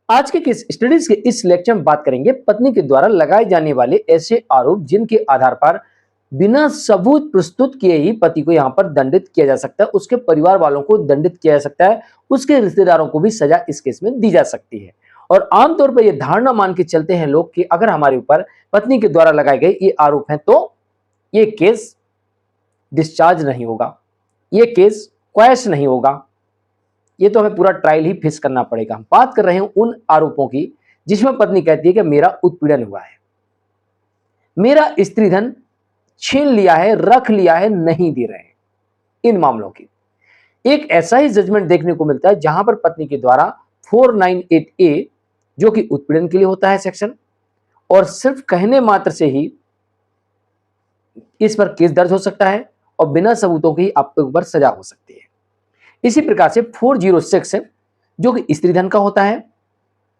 आज के स्टडीज के इस लेक्चर में बात करेंगे पत्नी के द्वारा लगाए जाने वाले ऐसे आरोप जिनके आधार पर बिना सबूत प्रस्तुत किए ही पति को यहां पर दंडित किया जा सकता है, उसके परिवार वालों को दंडित किया जा सकता है, उसके रिश्तेदारों को भी सजा इस केस में दी जा सकती है। और आमतौर पर यह धारणा मान के चलते हैं लोग कि अगर हमारे ऊपर पत्नी के द्वारा लगाए गए ये आरोप हैं तो ये केस डिस्चार्ज नहीं होगा, ये केस क्वैश नहीं होगा, ये तो हमें पूरा ट्रायल ही फेस करना पड़ेगा। हम बात कर रहे हैं उन आरोपों की जिसमें पत्नी कहती है कि मेरा उत्पीड़न हुआ है, मेरा स्त्री धन छीन लिया है, रख लिया है, नहीं दे रहे हैं। इन मामलों की एक ऐसा ही जजमेंट देखने को मिलता है जहां पर पत्नी के द्वारा 498A जो कि उत्पीड़न के लिए होता है सेक्शन, और सिर्फ कहने मात्र से ही इस पर केस दर्ज हो सकता है और बिना सबूतों के ही आपके ऊपर सजा हो सकती है। इसी प्रकार से 406 जो कि स्त्री धन का होता है,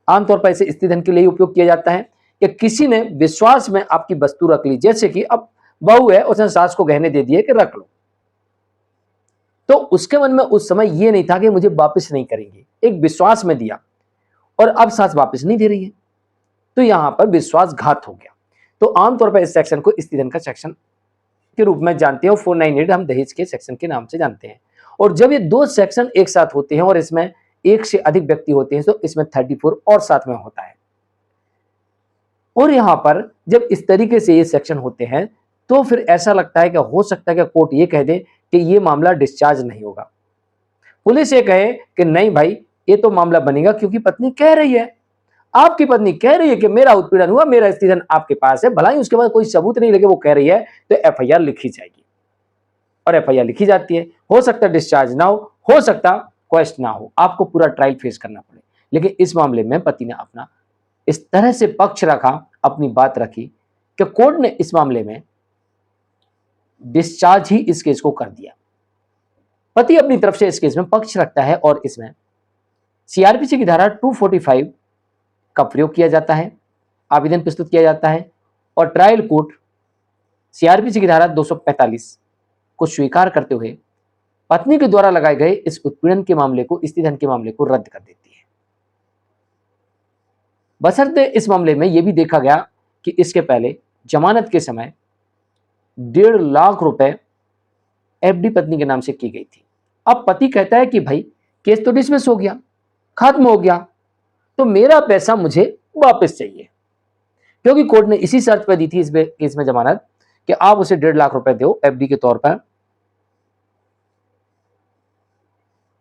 आमतौर पर इसे स्त्री धन के लिए उपयोग किया जाता है कि किसी ने विश्वास में आपकी वस्तु रख ली, जैसे कि अब बहू है उसने सास को गहने दे दिए कि रख लो, तो उसके मन में उस समय यह नहीं था कि मुझे वापस नहीं करेंगे, एक विश्वास में दिया और अब सास वापस नहीं दे रही है, तो यहां पर विश्वासघात हो गया। तो आमतौर पर इस सेक्शन को स्त्री धन का सेक्शन के रूप में जानते हैं और 498 हम दहेज के सेक्शन के नाम से जानते हैं। और जब ये दो सेक्शन एक साथ होते हैं और इसमें एक से अधिक व्यक्ति होते हैं तो इसमें 34 और साथ में होता है। और यहां पर जब इस तरीके से ये सेक्शन होते हैं तो फिर ऐसा लगता है कि हो सकता है कि कोर्ट ये कह दे कि ये मामला डिस्चार्ज नहीं होगा, पुलिस ये कहे कि नहीं भाई ये तो मामला बनेगा क्योंकि पत्नी कह रही है, आपकी पत्नी कह रही है कि मेरा उत्पीड़न हुआ, मेरा स्त्री धन आपके पास है, भला ही उसके बाद कोई सबूत नहीं लगे, वो कह रही है, तो एफआईआर लिखी जाएगी और एफआईआर लिखी जाती है। हो सकता है डिस्चार्ज ना हो सकता क्वेश्चन ना हो, आपको पूरा ट्रायल फेस करना पड़े। लेकिन इस मामले में पति ने अपना इस तरह से पक्ष रखा, अपनी बात रखी कि कोर्ट ने इस मामले में डिस्चार्ज ही इस केस को कर दिया। पति अपनी तरफ से इस केस में पक्ष रखता है और इसमें सीआरपीसी की धारा 245 का प्रयोग किया जाता है, आवेदन प्रस्तुत किया जाता है और ट्रायल कोर्ट सीआरपीसी की धारा 245 को स्वीकार करते हुए पत्नी के द्वारा लगाए गए इस उत्पीड़न के मामले को, स्त्री धन के मामले को रद्द कर देती है। बशर्ते इस मामले में यह भी देखा गया कि इसके पहले जमानत के समय 1.5 लाख रुपए एफडी पत्नी के नाम से की गई थी। अब पति कहता है कि भाई केस तो डिसमिस हो गया, खत्म हो गया, तो मेरा पैसा मुझे वापस चाहिए, क्योंकि कोर्ट ने इसी शर्त पर दी थी इस केस में जमानत कि आप उसे 1.5 लाख रुपए दो एफडी के तौर पर।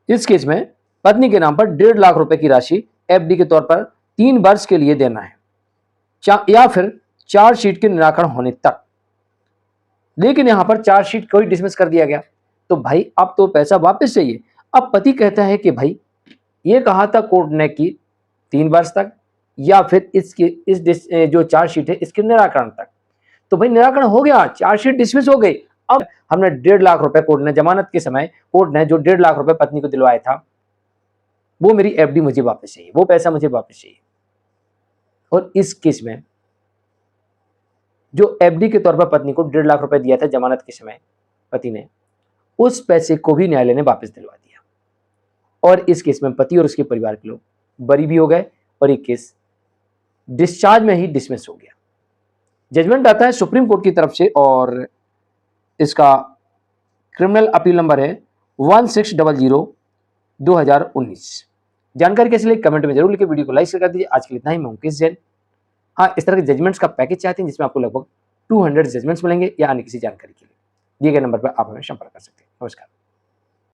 इस केस में पत्नी के नाम पर 1.5 लाख रुपए की राशि एफडी के तौर पर 3 वर्ष के लिए देना है या फिर चार्जशीट के निराकरण होने तक। लेकिन यहां पर चार्जशीट को ही डिसमिस कर दिया गया, तो भाई अब तो पैसा वापस चाहिए। अब पति कहता है कि भाई ये कहा था कोर्ट ने कि 3 वर्ष तक या फिर इस जो चार्जशीट है इसके निराकरण तक, तो भाई निराकरण हो गया, चार्जशीट डिसमिस हो गई। अब हमने 1.5 लाख रुपए कोर्ट ने जमानत के समय कोर्ट ने जो 1.5 लाख रुपए पत्नी को दिलवाया था वो मेरी एफडी मुझे वापस चाहिए, वो पैसा मुझे वापस चाहिए। और इस केस में जो एफडी के तौर पर पत्नी को 1.5 लाख रुपए दिया था जमानत के समय पति ने, उस पैसे को भी न्यायालय ने वापस दिलवा दिया और इस केस में पति और उसके परिवार के लोग बरी भी हो गए और ये केस डिस्चार्ज में ही डिसमिस हो गया। जजमेंट आता है सुप्रीम कोर्ट की तरफ से और इसका क्रिमिनल अपील नंबर है 1600/2019। जानकारी कैसी लगी कमेंट में जरूर लिखिए, वीडियो को लाइक शेयर कर दीजिए। आज के लिए इतना ही, मैं मुकेश जैन। हाँ, इस तरह के जजमेंट्स का पैकेज चाहते हैं जिसमें आपको लगभग 200 जजमेंट्स मिलेंगे या अन्य किसी जानकारी के लिए दिए गए नंबर पर आप हमें संपर्क कर सकते हैं। नमस्कार।